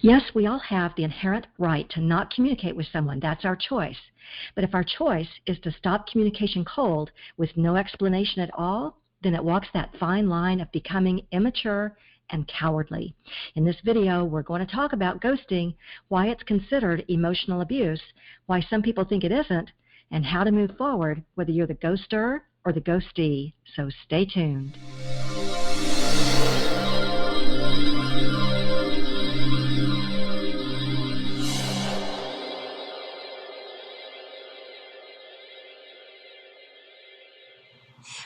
Yes, we all have the inherent right to not communicate with someone. That's our choice. But if our choice is to stop communication cold with no explanation at all, then it walks that fine line of becoming immature and cowardly. In this video, we're going to talk about ghosting, why it's considered emotional abuse, why some people think it isn't, and how to move forward, whether you're the ghoster or the ghostee. So stay tuned.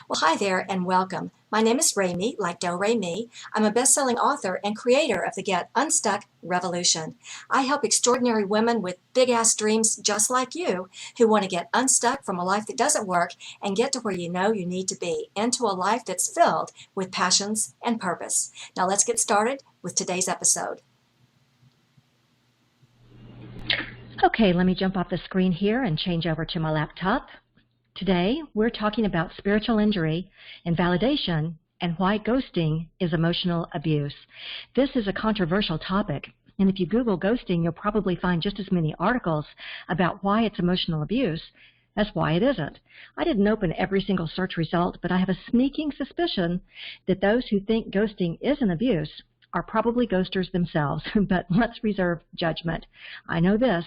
Well, hi there and welcome. My name is Remy, like Do Re Mi. I'm a best-selling author and creator of the Get Unstuck Revolution. I help extraordinary women with big-ass dreams just like you who want to get unstuck from a life that doesn't work and get to where you know you need to be, into a life that's filled with passions and purpose. Now let's get started with today's episode. Okay, let me jump off the screen here and change over to my laptop. Today, we're talking about spiritual injury, invalidation, and why ghosting is emotional abuse. This is a controversial topic, and if you Google ghosting, you'll probably find just as many articles about why it's emotional abuse as why it isn't. I didn't open every single search result, but I have a sneaking suspicion that those who think ghosting is an abuse are probably ghosters themselves, but let's reserve judgment. I know this.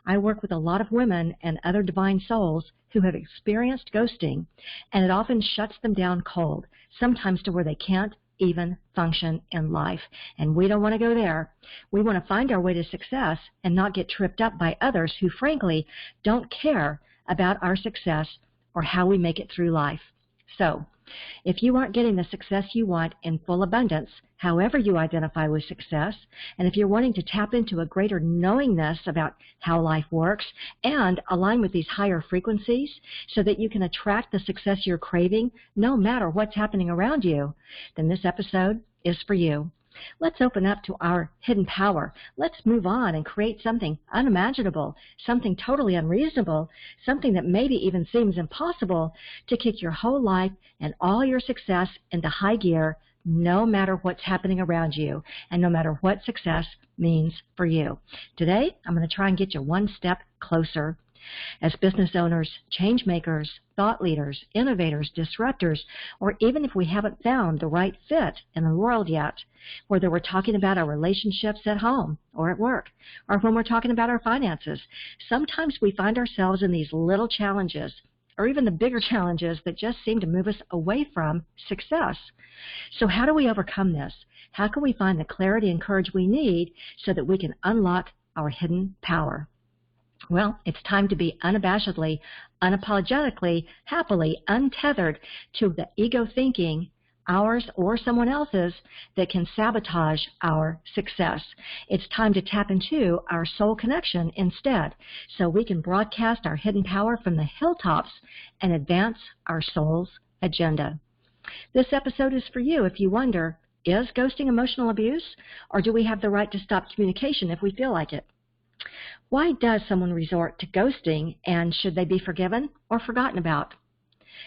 I work with a lot of women and other divine souls who have experienced ghosting, and it often shuts them down cold, sometimes to where they can't even function in life. And we don't want to go there. We want to find our way to success and not get tripped up by others who, frankly, don't care about our success or how we make it through life. So, if you aren't getting the success you want in full abundance, however you identify with success, and if you're wanting to tap into a greater knowingness about how life works and align with these higher frequencies so that you can attract the success you're craving no matter what's happening around you, then this episode is for you. Let's open up to our hidden power. Let's move on and create something unimaginable, something totally unreasonable, something that maybe even seems impossible to kick your whole life and all your success into high gear, no matter what's happening around you and no matter what success means for you. Today, I'm going to try and get you one step closer. As business owners, change makers, thought leaders, innovators, disruptors, or even if we haven't found the right fit in the world yet, whether we're talking about our relationships at home or at work, or when we're talking about our finances, sometimes we find ourselves in these little challenges, or even the bigger challenges that just seem to move us away from success. So how do we overcome this? How can we find the clarity and courage we need so that we can unlock our hidden power? Well, it's time to be unabashedly, unapologetically, happily untethered to the ego thinking, ours or someone else's, that can sabotage our success. It's time to tap into our soul connection instead, so we can broadcast our hidden power from the hilltops and advance our soul's agenda. This episode is for you if you wonder, is ghosting emotional abuse, or do we have the right to stop communication if we feel like it? Why does someone resort to ghosting, and should they be forgiven or forgotten about?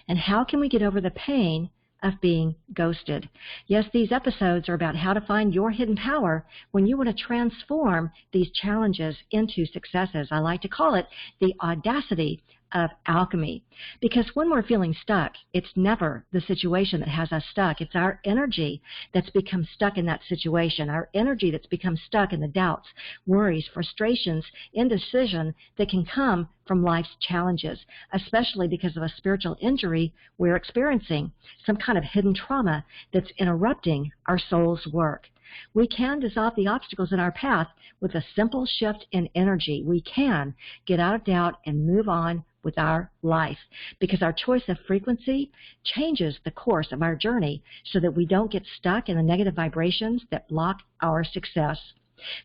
And how can we get over the pain of being ghosted? Yes, these episodes are about how to find your hidden power when you want to transform these challenges into successes. I like to call it the audacity of alchemy. Because when we're feeling stuck, it's never the situation that has us stuck. It's our energy that's become stuck in that situation, our energy that's become stuck in the doubts, worries, frustrations, indecision that can come from life's challenges, especially because of a spiritual injury we're experiencing, some kind of hidden trauma that's interrupting our soul's work. We can dissolve the obstacles in our path with a simple shift in energy. We can get out of doubt and move on with our life, because our choice of frequency changes the course of our journey so that we don't get stuck in the negative vibrations that block our success.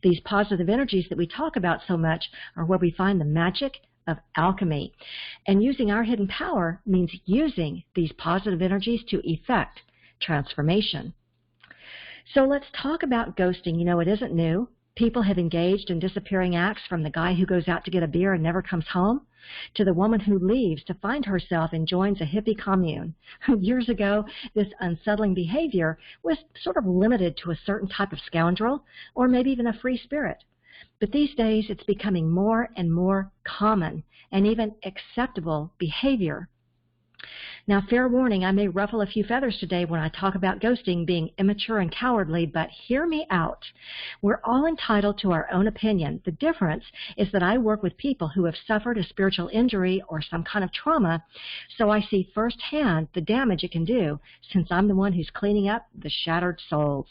These positive energies that we talk about so much are where we find the magic of alchemy. And using our hidden power means using these positive energies to effect transformation. So let's talk about ghosting. You know, it isn't new. People have engaged in disappearing acts, from the guy who goes out to get a beer and never comes home, to the woman who leaves to find herself and joins a hippie commune. Years ago, this unsettling behavior was sort of limited to a certain type of scoundrel, or maybe even a free spirit. But these days, it's becoming more and more common and even acceptable behavior. Now, fair warning, I may ruffle a few feathers today when I talk about ghosting being immature and cowardly, but hear me out. We're all entitled to our own opinion. The difference is that I work with people who have suffered a spiritual injury or some kind of trauma, so I see firsthand the damage it can do, since I'm the one who's cleaning up the shattered souls.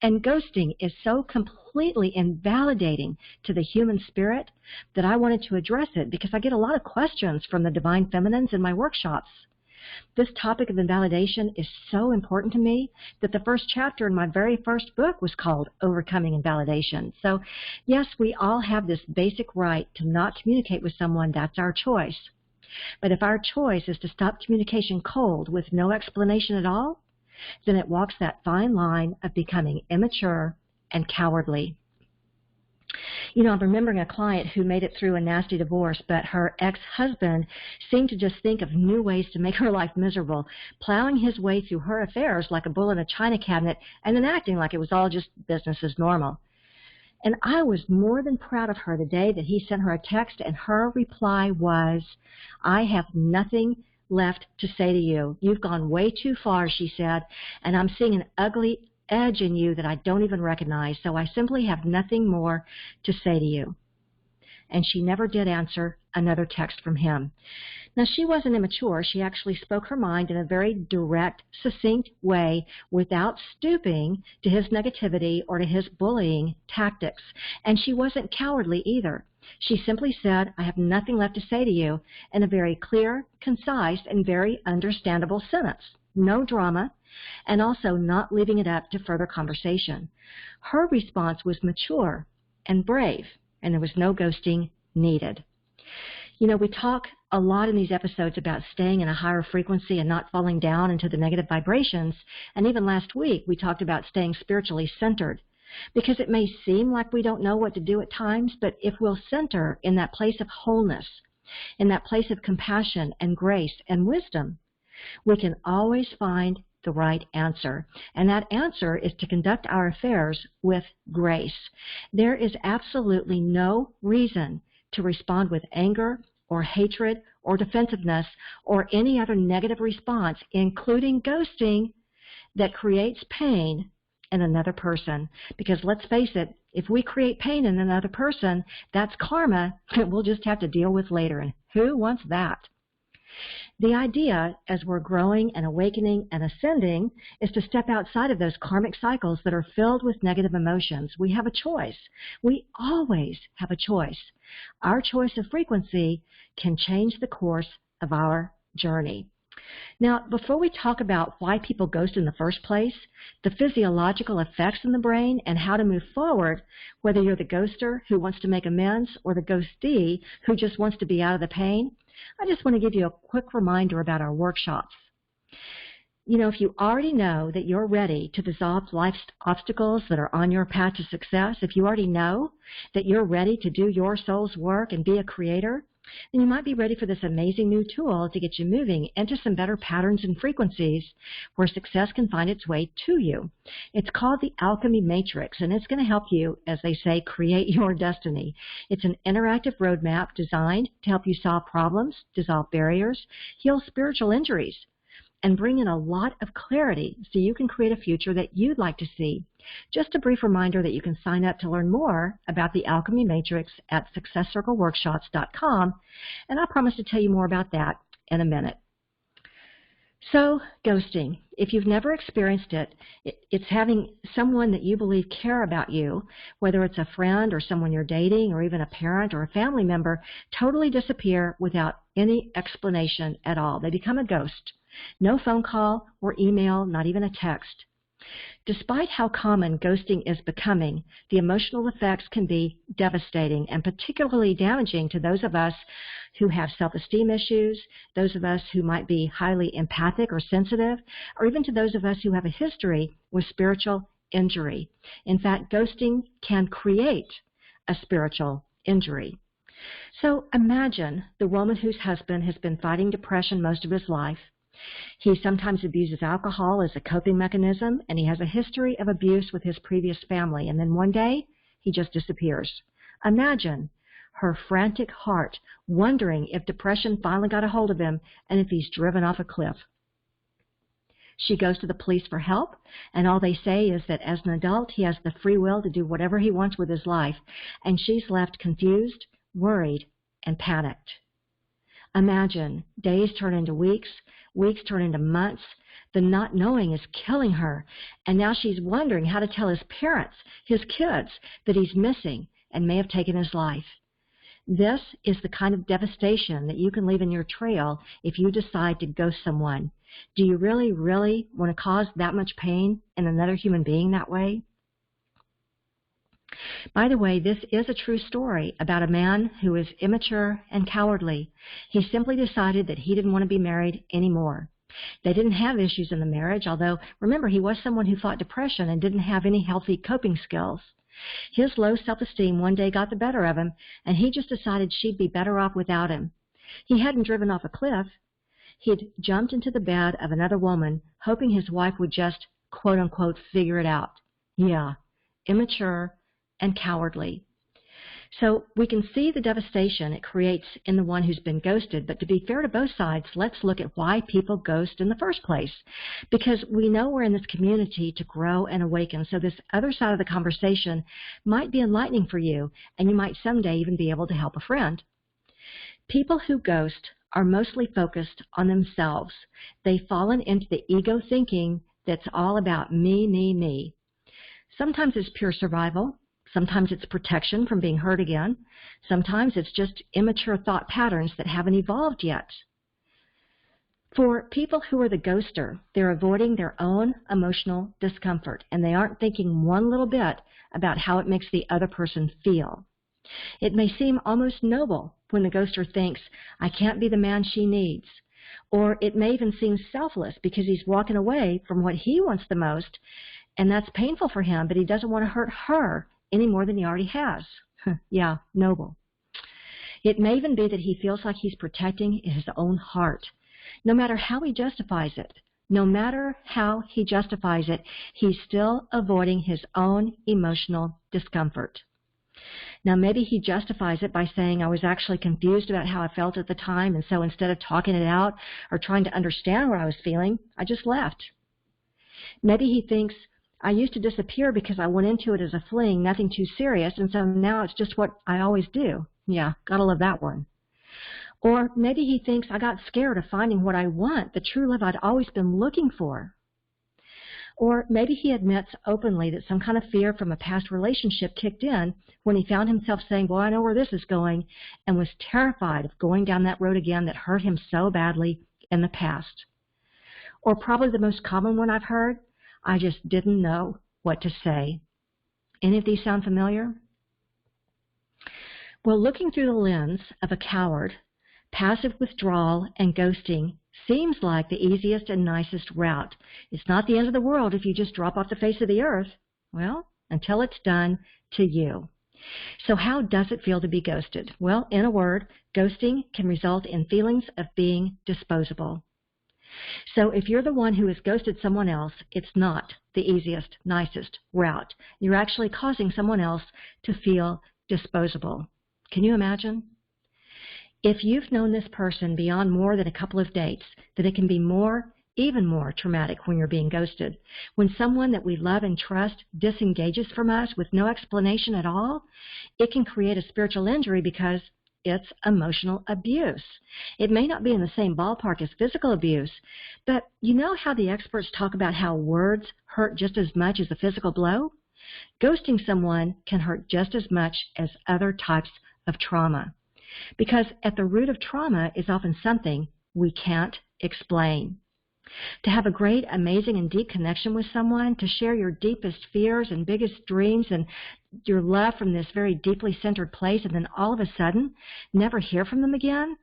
And ghosting is so completely invalidating to the human spirit that I wanted to address it, because I get a lot of questions from the divine feminines in my workshops. This topic of invalidation is so important to me that the first chapter in my very first book was called Overcoming Invalidation. So, yes, we all have this basic right to not communicate with someone. That's our choice. But if our choice is to stop communication cold with no explanation at all, then it walks that fine line of becoming immature and cowardly. You know, I'm remembering a client who made it through a nasty divorce, but her ex-husband seemed to just think of new ways to make her life miserable, plowing his way through her affairs like a bull in a china cabinet and then acting like it was all just business as normal. And I was more than proud of her the day that he sent her a text, and her reply was, "I have nothing left to say to you. You've gone way too far," she said, "and I'm seeing an ugly edge in you that I don't even recognize, so I simply have nothing more to say to you." And she never did answer another text from him. Now, she wasn't immature. She actually spoke her mind in a very direct, succinct way without stooping to his negativity or to his bullying tactics. And she wasn't cowardly either. She simply said, "I have nothing left to say to you," in a very clear, concise, and very understandable sentence. No drama, and also not leaving it up to further conversation. Her response was mature and brave, and there was no ghosting needed. You know, we talk a lot in these episodes about staying in a higher frequency and not falling down into the negative vibrations, and even last week we talked about staying spiritually centered. Because it may seem like we don't know what to do at times, but if we'll center in that place of wholeness, in that place of compassion and grace and wisdom, we can always find the right answer. And that answer is to conduct our affairs with grace. There is absolutely no reason to respond with anger or hatred or defensiveness or any other negative response, including ghosting, that creates pain in another person. Because let's face it, if we create pain in another person, that's karma that we'll just have to deal with later. And who wants that? The idea, as we're growing and awakening and ascending, is to step outside of those karmic cycles that are filled with negative emotions. We have a choice. We always have a choice. Our choice of frequency can change the course of our journey. Now, before we talk about why people ghost in the first place, the physiological effects in the brain, and how to move forward, whether you're the ghoster who wants to make amends or the ghostee who just wants to be out of the pain, I just want to give you a quick reminder about our workshops. You know, if you already know that you're ready to dissolve life's obstacles that are on your path to success, if you already know that you're ready to do your soul's work and be a creator, then you might be ready for this amazing new tool to get you moving into some better patterns and frequencies where success can find its way to you. It's called the Alchemy Matrix, and it's going to help you, as they say, create your destiny. It's an interactive roadmap designed to help you solve problems, dissolve barriers, heal spiritual injuries, and bring in a lot of clarity so you can create a future that you'd like to see. Just a brief reminder that you can sign up to learn more about the Alchemy Matrix at successcircleworkshops.com, and I promise to tell you more about that in a minute. So, ghosting. If you've never experienced it, it's having someone that you believe care about you, whether it's a friend or someone you're dating or even a parent or a family member, totally disappear without any explanation at all. They become a ghost. No phone call or email, not even a text. Despite how common ghosting is becoming, the emotional effects can be devastating and particularly damaging to those of us who have self-esteem issues, those of us who might be highly empathic or sensitive, or even to those of us who have a history with spiritual injury. In fact, ghosting can create a spiritual injury. So imagine the woman whose husband has been fighting depression most of his life. He sometimes abuses alcohol as a coping mechanism, and he has a history of abuse with his previous family. And then one day, he just disappears. Imagine her frantic heart wondering if depression finally got a hold of him and if he's driven off a cliff. She goes to the police for help, and all they say is that as an adult, he has the free will to do whatever he wants with his life, and she's left confused, worried, and panicked. Imagine days turn into weeks, weeks turn into months. The not knowing is killing her, and now she's wondering how to tell his parents, his kids, that he's missing and may have taken his life. This is the kind of devastation that you can leave in your trail if you decide to ghost someone. Do you really, really want to cause that much pain in another human being that way? By the way, this is a true story about a man who is immature and cowardly. He simply decided that he didn't want to be married anymore. They didn't have issues in the marriage, although, remember, he was someone who fought depression and didn't have any healthy coping skills. His low self-esteem one day got the better of him, and he just decided she'd be better off without him. He hadn't driven off a cliff. He'd jumped into the bed of another woman, hoping his wife would just, quote-unquote, figure it out. Yeah, immature and cowardly. So we can see the devastation it creates in the one who's been ghosted, but to be fair to both sides, let's look at why people ghost in the first place. Because we know we're in this community to grow and awaken, so this other side of the conversation might be enlightening for you, and you might someday even be able to help a friend. People who ghost are mostly focused on themselves. They've fallen into the ego thinking that's all about me, me, me. Sometimes it's pure survival. Sometimes it's protection from being hurt again. Sometimes it's just immature thought patterns that haven't evolved yet. For people who are the ghoster, they're avoiding their own emotional discomfort, and they aren't thinking one little bit about how it makes the other person feel. It may seem almost noble when the ghoster thinks, I can't be the man she needs. Or it may even seem selfless because he's walking away from what he wants the most, and that's painful for him, but he doesn't want to hurt her any more than he already has. Yeah, noble. It may even be that he feels like he's protecting his own heart. No matter how he justifies it, he's still avoiding his own emotional discomfort. Now, maybe he justifies it by saying, I was actually confused about how I felt at the time, and so instead of talking it out or trying to understand what I was feeling, I just left. Maybe he thinks, I used to disappear because I went into it as a fling, nothing too serious, and so now it's just what I always do. Yeah, gotta love that one. Or maybe he thinks I got scared of finding what I want, the true love I'd always been looking for. Or maybe he admits openly that some kind of fear from a past relationship kicked in when he found himself saying, boy, I know where this is going, and was terrified of going down that road again that hurt him so badly in the past. Or probably the most common one I've heard, I just didn't know what to say. Any of these sound familiar? Well, looking through the lens of a coward, passive withdrawal and ghosting seems like the easiest and nicest route. It's not the end of the world if you just drop off the face of the earth. Well, until it's done to you. So how does it feel to be ghosted? Well, in a word, ghosting can result in feelings of being disposable. So if you're the one who has ghosted someone else, it's not the easiest, nicest route. You're actually causing someone else to feel disposable. Can you imagine? If you've known this person beyond more than a couple of dates, then it can be even more traumatic when you're being ghosted. When someone that we love and trust disengages from us with no explanation at all, it can create a spiritual injury because it's emotional abuse. It may not be in the same ballpark as physical abuse, but you know how the experts talk about how words hurt just as much as a physical blow? Ghosting someone can hurt just as much as other types of trauma, because at the root of trauma is often something we can't explain. To have a great, amazing, and deep connection with someone, to share your deepest fears and biggest dreams and your love from this very deeply centered place, and then all of a sudden never hear from them again,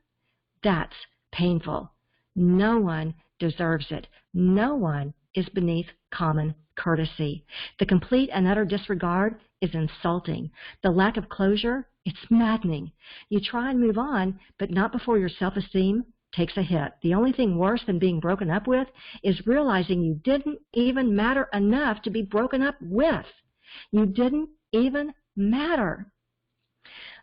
that's painful. No one deserves it. No one is beneath common courtesy. The complete and utter disregard is insulting. The lack of closure, it's maddening. You try and move on, but not before your self-esteem takes a hit. The only thing worse than being broken up with is realizing you didn't even matter enough to be broken up with. You didn't even matter.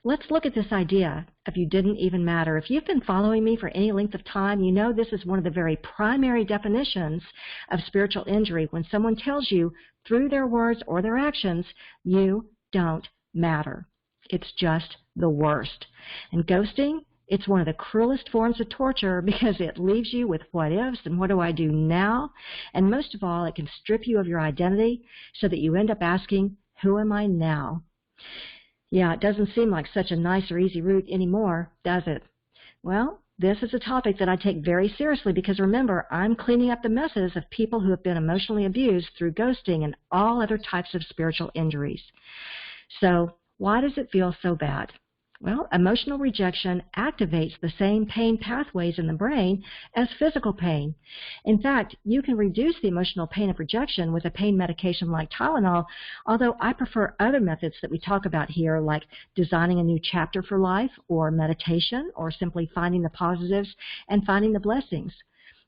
Let's look at this idea of you didn't even matter. If you've been following me for any length of time, you know this is one of the very primary definitions of spiritual injury, when someone tells you through their words or their actions, you don't matter. It's just the worst. And ghosting, it's one of the cruelest forms of torture because it leaves you with what ifs and what do I do now? And most of all, it can strip you of your identity so that you end up asking, who am I now? Yeah, it doesn't seem like such a nice or easy route anymore, does it? Well, this is a topic that I take very seriously because remember, I'm cleaning up the messes of people who have been emotionally abused through ghosting and all other types of spiritual injuries. So, why does it feel so bad? Well, emotional rejection activates the same pain pathways in the brain as physical pain. In fact, you can reduce the emotional pain of rejection with a pain medication like Tylenol, although I prefer other methods that we talk about here, like designing a new chapter for life, or meditation, or simply finding the positives and finding the blessings.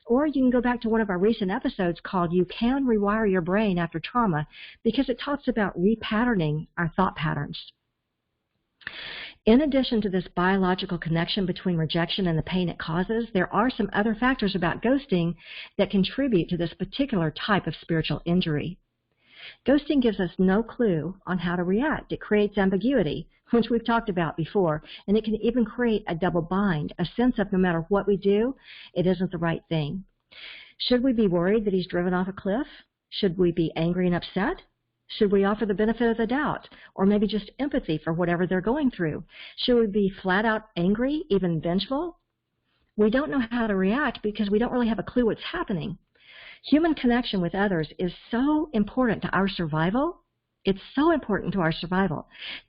Or you can go back to one of our recent episodes called You Can Rewire Your Brain After Trauma, because it talks about repatterning our thought patterns. In addition to this biological connection between rejection and the pain it causes, there are some other factors about ghosting that contribute to this particular type of spiritual injury. Ghosting gives us no clue on how to react. It creates ambiguity, which we've talked about before, and it can even create a double bind, a sense of no matter what we do, it isn't the right thing. Should we be worried that he's driven off a cliff? Should we be angry and upset? Should we offer the benefit of the doubt, or maybe just empathy for whatever they're going through? Should we be flat out angry, even vengeful? We don't know how to react because we don't really have a clue what's happening. Human connection with others is so important to our survival. It's so important to our survival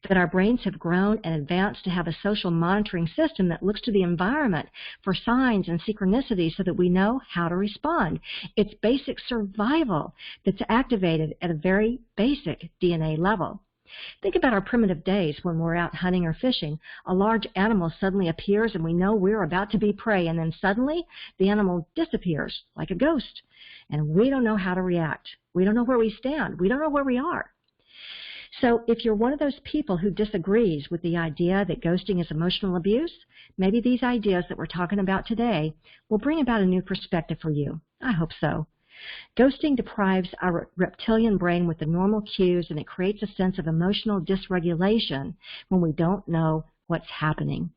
that our brains have grown and advanced to have a social monitoring system that looks to the environment for signs and synchronicities so that we know how to respond. It's basic survival that's activated at a very basic DNA level. Think about our primitive days when we're out hunting or fishing. A large animal suddenly appears and we know we're about to be prey, and then suddenly the animal disappears like a ghost. And we don't know how to react. We don't know where we stand. We don't know where we are. So if you're one of those people who disagrees with the idea that ghosting is emotional abuse, maybe these ideas that we're talking about today will bring about a new perspective for you. I hope so. Ghosting deprives our reptilian brain with the normal cues, and it creates a sense of emotional dysregulation when we don't know what's happening.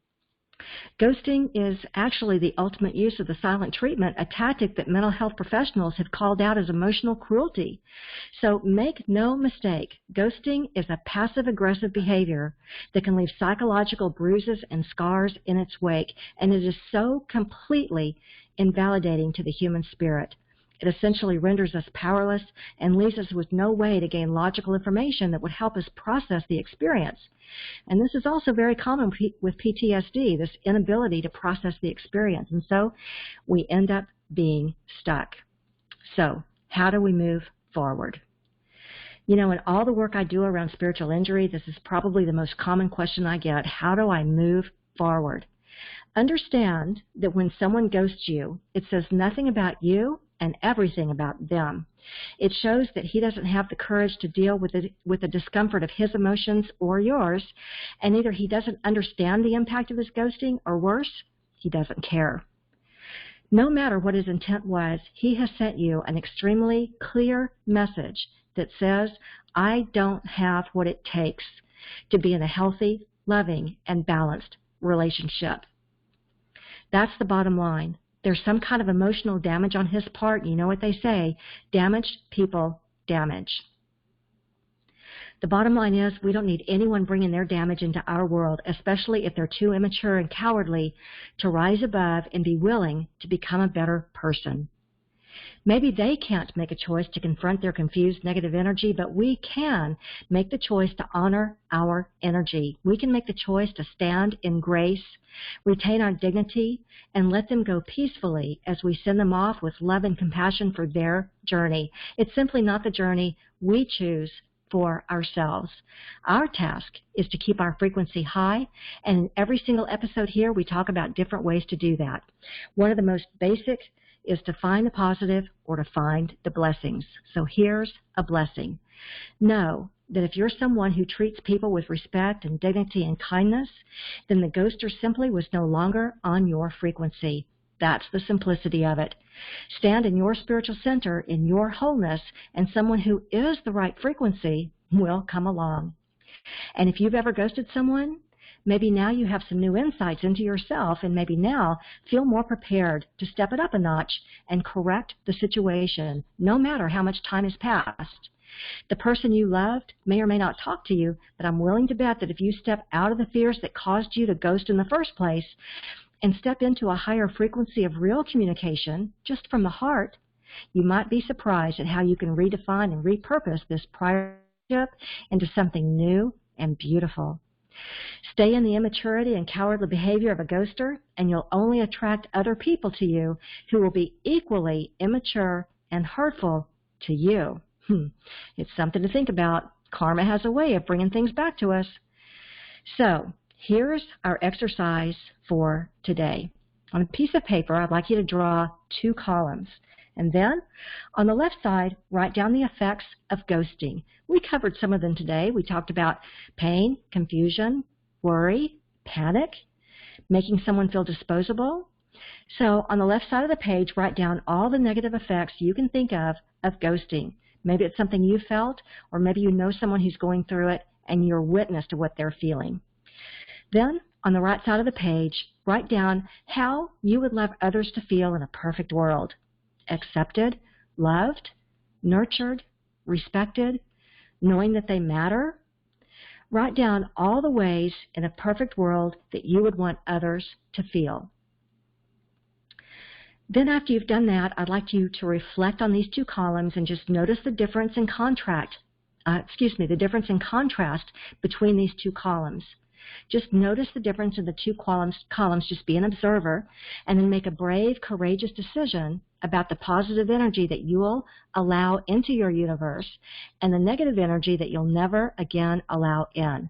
Ghosting is actually the ultimate use of the silent treatment, a tactic that mental health professionals have called out as emotional cruelty. So make no mistake, ghosting is a passive-aggressive behavior that can leave psychological bruises and scars in its wake, and it is so completely invalidating to the human spirit. It essentially renders us powerless and leaves us with no way to gain logical information that would help us process the experience. And this is also very common with PTSD, this inability to process the experience. And so we end up being stuck. So how do we move forward? You know, in all the work I do around spiritual injury, this is probably the most common question I get. How do I move forward? Understand that when someone ghosts you, it says nothing about you and everything about them. It shows that he doesn't have the courage to deal with the discomfort of his emotions or yours, and either he doesn't understand the impact of his ghosting, or worse, he doesn't care. No matter what his intent was, he has sent you an extremely clear message that says, I don't have what it takes to be in a healthy, loving, and balanced relationship. That's the bottom line. There's some kind of emotional damage on his part. You know what they say, damaged people damage. The bottom line is we don't need anyone bringing their damage into our world, especially if they're too immature and cowardly to rise above and be willing to become a better person. Maybe they can't make a choice to confront their confused negative energy, but we can make the choice to honor our energy. We can make the choice to stand in grace, retain our dignity, and let them go peacefully as we send them off with love and compassion for their journey. It's simply not the journey we choose for ourselves. Our task is to keep our frequency high, and in every single episode here, we talk about different ways to do that. One of the most basic is to find the positive or to find the blessings. So here's a blessing. Know that if you're someone who treats people with respect and dignity and kindness, then the ghoster simply was no longer on your frequency. That's the simplicity of it. Stand in your spiritual center, in your wholeness, and someone who is the right frequency will come along. And if you've ever ghosted someone, maybe now you have some new insights into yourself, and maybe now feel more prepared to step it up a notch and correct the situation, no matter how much time has passed. The person you loved may or may not talk to you, but I'm willing to bet that if you step out of the fears that caused you to ghost in the first place and step into a higher frequency of real communication, just from the heart, you might be surprised at how you can redefine and repurpose this prior relationship into something new and beautiful. Stay in the immaturity and cowardly behavior of a ghoster, and you'll only attract other people to you who will be equally immature and hurtful to you. It's something to think about. Karma has a way of bringing things back to us. So here's our exercise for today. On a piece of paper, I'd like you to draw 2 columns. And then, on the left side, write down the effects of ghosting. We covered some of them today. We talked about pain, confusion, worry, panic, making someone feel disposable. So on the left side of the page, write down all the negative effects you can think of ghosting. Maybe it's something you felt, or maybe you know someone who's going through it and you're witness to what they're feeling. Then, on the right side of the page, write down how you would love others to feel in a perfect world. Accepted, loved, nurtured, respected, knowing that they matter. Write down all the ways in a perfect world that you would want others to feel. Then after you've done that, I'd like you to reflect on these 2 columns and just notice the difference in the difference in contrast between these 2 columns. Just notice the difference in the 2 columns, just be an observer, and then make a brave, courageous decision about the positive energy that you'll allow into your universe and the negative energy that you'll never again allow in.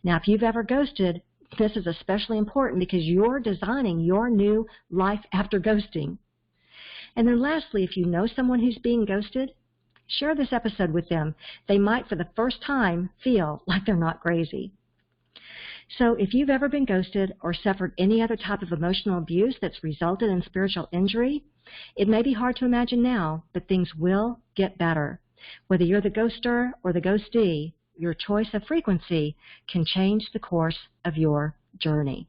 Now, if you've ever ghosted, this is especially important because you're designing your new life after ghosting. And then lastly, if you know someone who's being ghosted, share this episode with them. They might, for the first time, feel like they're not crazy. So if you've ever been ghosted or suffered any other type of emotional abuse that's resulted in spiritual injury, it may be hard to imagine now, but things will get better. Whether you're the ghoster or the ghostee, your choice of frequency can change the course of your journey.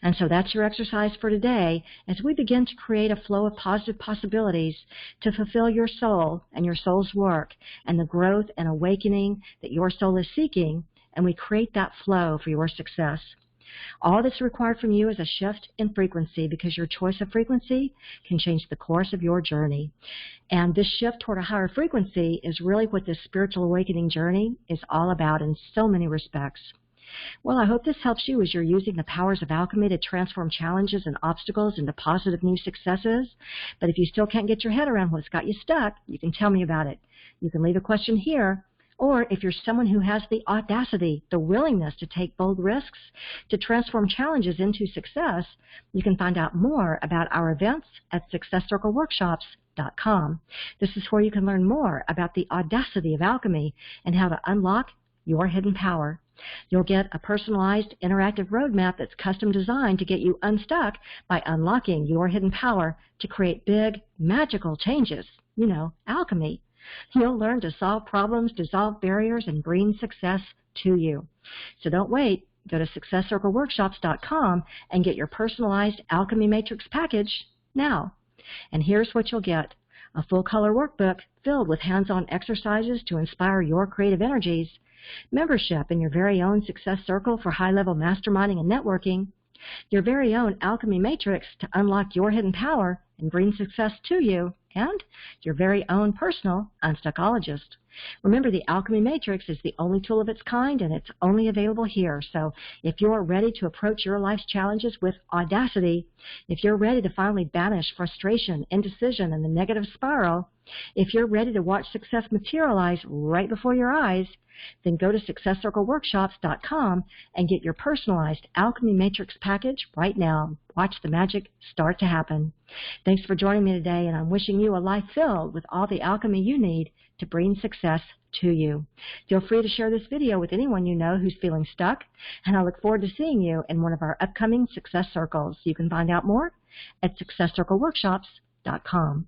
And so that's your exercise for today as we begin to create a flow of positive possibilities to fulfill your soul and your soul's work and the growth and awakening that your soul is seeking, and we create that flow for your success. All that's required from you is a shift in frequency, because your choice of frequency can change the course of your journey. And this shift toward a higher frequency is really what this spiritual awakening journey is all about in so many respects. Well, I hope this helps you as you're using the powers of alchemy to transform challenges and obstacles into positive new successes. But if you still can't get your head around what's got you stuck, you can tell me about it. You can leave a question here. Or if you're someone who has the audacity, the willingness to take bold risks, to transform challenges into success, you can find out more about our events at successcircleworkshops.com. This is where you can learn more about the audacity of alchemy and how to unlock your hidden power. You'll get a personalized interactive roadmap that's custom designed to get you unstuck by unlocking your hidden power to create big, magical changes. You know, alchemy. You'll learn to solve problems, dissolve barriers, and bring success to you. So don't wait. Go to successcircleworkshops.com and get your personalized Alchemy Matrix package now. And here's what you'll get. A full-color workbook filled with hands-on exercises to inspire your creative energies, membership in your very own Success Circle for high-level masterminding and networking, your very own Alchemy Matrix to unlock your hidden power and bring success to you, and your very own personal unstuckologist. Remember, the Alchemy Matrix is the only tool of its kind, and it's only available here. So if you're ready to approach your life's challenges with audacity, if you're ready to finally banish frustration, indecision, and the negative spiral, if you're ready to watch success materialize right before your eyes, then go to successcircleworkshops.com and get your personalized Alchemy Matrix package right now. Watch the magic start to happen. Thanks for joining me today, and I'm wishing you a life filled with all the alchemy you need to bring success to you. Feel free to share this video with anyone you know who's feeling stuck, and I look forward to seeing you in one of our upcoming Success Circles. You can find out more at successcircleworkshops.com.